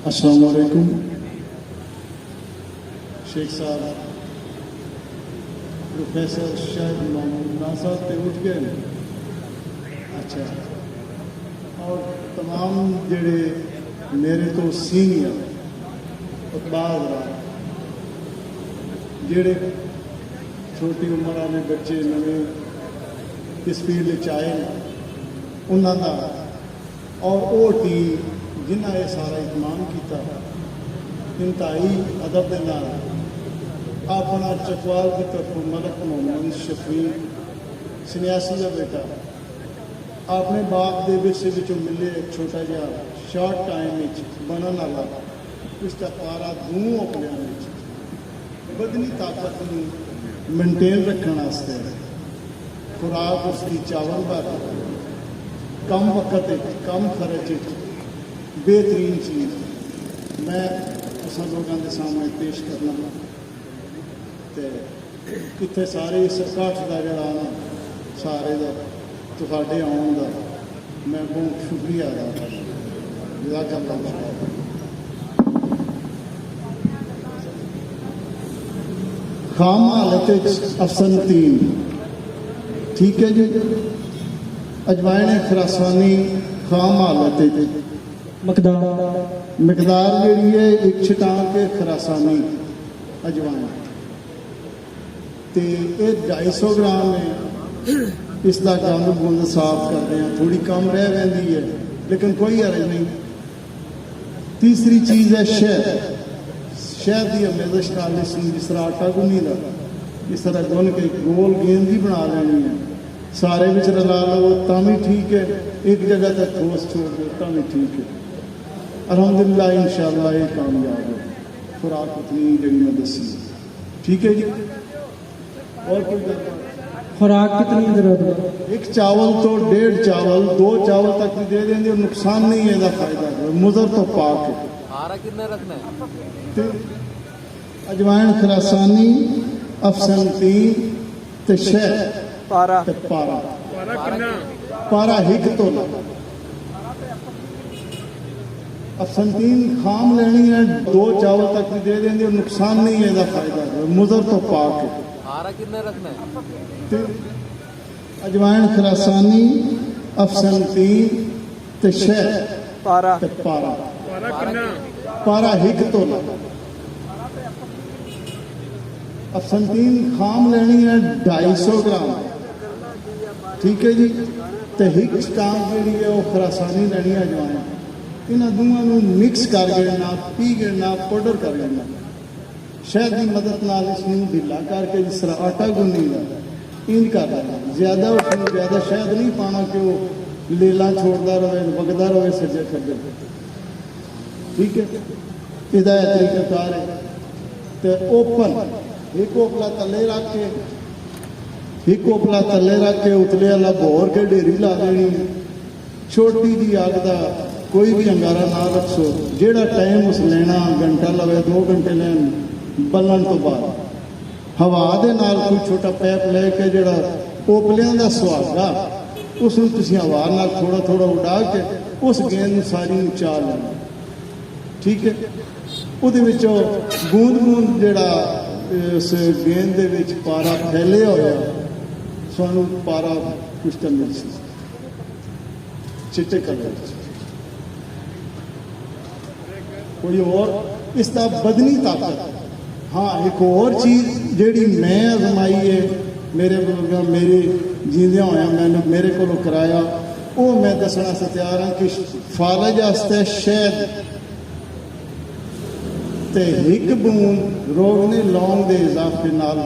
अस्सलाम वालेकुम शेख साहब प्रोफेसर शायद मोहम्मद साहब पे उठ गए। अच्छा, और तमाम जेड़े मेरे तो सीनियर इकबाल जेड़े छोटी उम्र वाले बच्चे नवे इस फील्ड आए उन्होंने और वो टीम जिन्हें यह सारा इतमाम किया इंतहाई अदब के नाल अपना चकवाल की तरफ मलक मोहम्मद शफी सन्यासी का बेटा अपने बाप के विरसे विचों मिले एक छोटा जहा शॉर्ट टाइम बनने वाला उसका पारा दूं अपने बदनी ताकत को मेनटेन रखने वास्ते खुराक उसकी चावल भर कम वक्त कम खर्च बेहतरीन चीज़ मैं सब लोगों के सामने पेश करना तो इतने सारे इस इकट्ठ का जरा ना सारे का तुहाडे आउण का मैं बहुत शुक्रिया अदा करना जज़ाकल्लाह। खाम हालत अफसन 3 ठीक है जी। अजवाइन खरासानी खाम हालत मकदार जी है एक छटांग के खरासानी अजवाइन तो ये 250 ग्राम है। इसका गंद गुंद साफ करते हैं थोड़ी कम रह रही है लेकिन कोई हरज नहीं। तीसरी चीज़ है शहद। शहद की अमेजश नाल जिस तरह आटा गुनी का इस तरह गुन के गोल गेंद भी बना लेनी है सारे विच रला लो तो भी ठीक है एक जगह तक ठोस छोड़ दो तो भी ठीक है। अल्हम्दुलिल्लाह इंशाअल्लाह ये कामयाब है। खुराक उतनी जी मैं दसी ठीक है जी। और कोई खुराक कितनी जरूरत है? एक चावल तो 1.5 चावल 2 चावल तक भी दे देंगे नुकसान नहीं है इसका फायदा है मुजर तो पाक है। आरा कितने रखना है? अजवाइन खरासानी अफसन 3 ते शहद पारा ते पारा पारा हिक तो अफसन 3 खाम लेनी है 2 चावल तक भी दे देंगे नुकसान नहीं है इसका फायदा है मुजर तो पाक है। आरा कितने रखना है? अजवाइन खरासानी अफसन 3 ते शहद पारा ते पारा पारा हिक तो अफसन 3 खाम लेनी है 250 ग्राम ठीक है जी। तो हिक स्टांप जी है वो खरासानी लेनी है अजवाइन इन्होंने दोनों मिक्स करके ना पी के ना पाउडर कर लेना शहद की मदद नाल इसमें ढीला करके जिस तरह आटा गुनी का इंज कर लेना ज्यादा उसमें ज्यादा शहद नहीं पाना कि वो लेला छोड़ता रहे वगदा रहे सज्जे खब्बे ठीक है। हिदायत तरीकाकार है तो ओपन एक ओपला तले रख के एक ओपला तले रख के उतले वाला भोर के ढेरी ला देनी छोटी जी अग का कोई भी अंगारा ना रखो जेड़ा टाइम उस लेना घंटा लवे 2 घंटे लैन बलन तो बाद हवा दे नाल कोई छोटा पैप लेके जड़ा ओपलियां का सुहागा उसनूं तुसीं हवा नाल थोड़ा थोड़ा उड़ा के उस गेंद सारी उचा लेना ठीक है। उहदे विचों बूंद बूंद जड़ा उस गेंद दे विच पारा फैलिया होया सानूं पारा कुछ तो मिल सी चिट्टे कलर कोई और इसका बदनी ताकत। हाँ एक और चीज़ जी मैं आजमाई है मेरे बुजुर्ग मेरे जींदे होया मैंने मेरे को कराया वो मैं दसना से तैयार हाँ कि फालज वास्ते शहद ते हिक बूंद रोगने लौंग के इजाफे नाल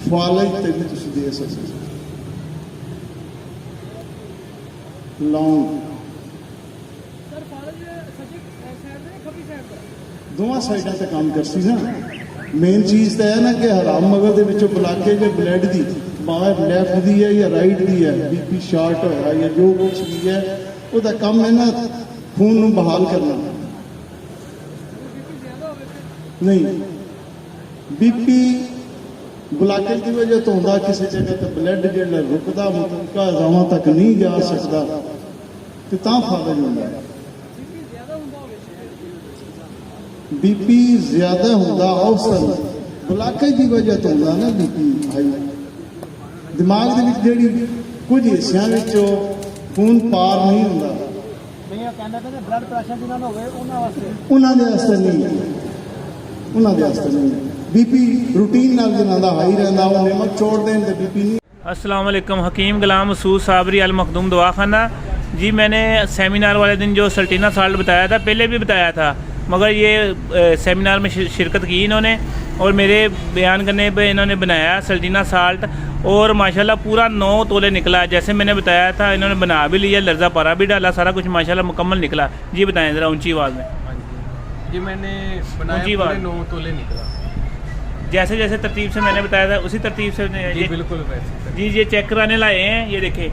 फालज ते भी तुसीं दे सकते लौंग दोवां साइडों से काम कर सी ना। मेन चीज़ तो है ना कि हराम मगर के विचों ब्लॉकेज ब्लड की भावें लैफ्ट की है या राइट की है बीपी शार्ट होया या जो कुछ भी है उसका काम है ना खून नूं बहाल करना नहीं। बीपी ब्लॉकेज की वजह तो होंदा किसी जगह तो ब्लड जो रुकता मुतलका अज़ावां तक नहीं जा सकता तो फालज होंदा है। बीपी ज्यादा होंदा औसत ब्लॉकेज की वजह तो होंदा ना बीपी हाई दिमाग ਦੇ ਵਿੱਚ ਜਿਹੜੀ ਕੁਝ ਹਿੱਸਿਆਂ ਵਿੱਚੋਂ ਖੂਨ ਪਾਰ ਨਹੀਂ ਹੁੰਦਾ भैया कहना था कि ब्लड प्रेशर जिन्हों हो गए ਉਹਨਾਂ ਦੇ ਵਾਸਤੇ ਨਹੀਂ ਉਹਨਾਂ ਦੇ ਵਾਸਤੇ ਨਹੀਂ बीपी रूटीन ਨਾਲ ਜਿਨ੍ਹਾਂ ਦਾ ਹਾਈ ਰਹਿੰਦਾ ਉਹ ਨਿਮਕ छोड़ दें तो बीपी नहीं। अस्सलाम वालेकुम। हकीम गुलाम मसूद साबरी अल मखदूम दवाखाना जी। मैंने सेमिनार वाले दिन जो सल्टीना साल्ट बताया था, पहले भी बताया था, मगर ये सेमिनार में शिरकत की इन्होंने और मेरे बयान करने पे इन्होंने बनाया सल्टीना साल्ट और माशाल्लाह पूरा 9 तोले निकला जैसे मैंने बताया था। इन्होंने बना भी लिया, लर्जा पारा भी डाला, सारा कुछ माशाल्लाह मुकम्मल निकला। जी बताएं ज़रा ऊंची आवाज़ में। जी मैंने बनाया ऊंची पूरे आवाज़। 9 तोले निकला। जैसे जैसे तरतीब से मैंने बताया था उसी तरतीब से जी बिल्कुल वैसे। जी ये चेक कराने लाए हैं, ये देखें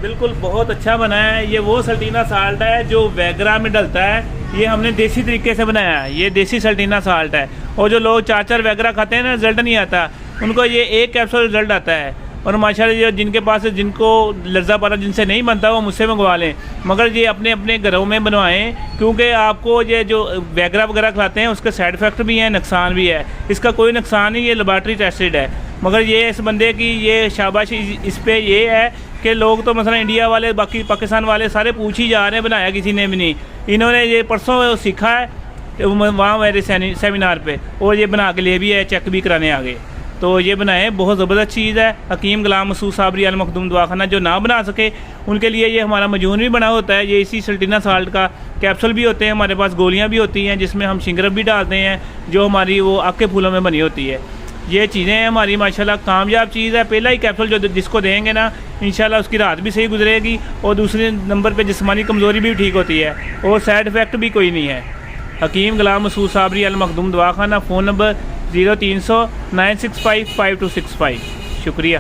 बिल्कुल बहुत अच्छा बना है। ये वो सल्टीना साल्ट है जो वैगरा में डलता है, ये हमने देसी तरीके से बनाया है। ये देसी सल्टीना साल्ट है और जो लोग 4 वैगरा खाते हैं ना रिजल्ट नहीं आता, उनको ये एक कैप्सूल रिजल्ट आता है। और माशाल्लाह ये जिनके पास जिनको लर्जा पारा जिनसे नहीं बनता वो मुझसे मंगवा लें, मगर ये अपने अपने घरों में बनवाएं क्योंकि आपको ये जो वैगरा वगैरह खिलाते हैं उसके साइड इफ़ेक्ट भी हैं, नुकसान भी है। इसका कोई नुकसान नहीं, ये लेबॉरेटरी टेस्टेड है। मगर ये इस बंदे की ये शाबाशी इस पे ये है कि लोग तो मसलन इंडिया वाले बाकी पाकिस्तान वाले सारे पूछ ही जा रहे हैं, बनाया किसी ने भी नहीं। इन्होंने ये परसों सीखा है वहाँ मेरे सेमिनार पे और ये बना के लिए भी है, चेक भी कराने आ गए। तो ये बनाए, बहुत ज़बरदस्त चीज़ है। हकीम गुलाम मसूद साबरी अल मखदूम दवाखाना जो ना बना सके उनके लिए ये हमारा मजून भी बना होता है। ये इसी सल्टीना साल्ट का कैप्सूल भी होते हैं, हमारे पास गोलियाँ भी होती हैं जिसमें हम शिंगरफ भी डालते हैं जो हमारी वो आग के फूलों में बनी होती है। ये चीज़ें हैं हमारी माशाल्लाह कामयाब चीज़ है। पहला ही कैप्सूल जो जिसको देंगे ना इंशाल्लाह उसकी रात भी सही गुजरेगी और दूसरे नंबर पे जिस्मानी कमज़ोरी भी ठीक होती है और साइड इफ़ेक्ट भी कोई नहीं है। हकीम गुलाम मसूद साबरी अल मखदूम दवाखाना, फ़ोन नंबर 0300 965 5265। शुक्रिया।